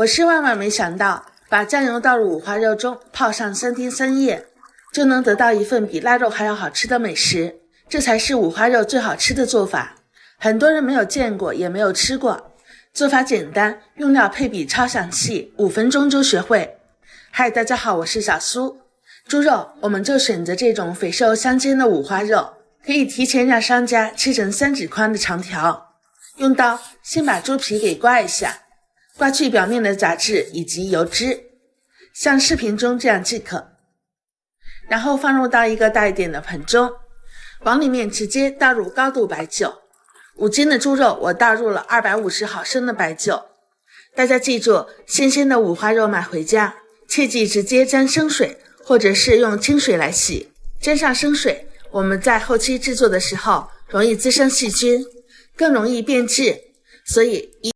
我是万万没想到，把酱油倒入五花肉中泡上3天3夜，就能得到一份比腊肉还要好吃的美食。这才是五花肉最好吃的做法。很多人没有见过，也没有吃过。做法简单，用料配比超详细，5分钟就学会。嗨，大家好，我是小苏。猪肉我们就选择这种肥瘦相间的五花肉，可以提前让商家切成3指宽的长条。用刀先把猪皮给刮一下，刮去表面的杂质以及油脂，像视频中这样即可。然后放入到一个大一点的盆中，往里面直接倒入高度白酒。5斤的猪肉我倒入了250毫升的白酒。大家记住，新鲜的五花肉买回家，切记直接沾生水，或者是用清水来洗。沾上生水，我们在后期制作的时候容易滋生细菌，更容易变质，所以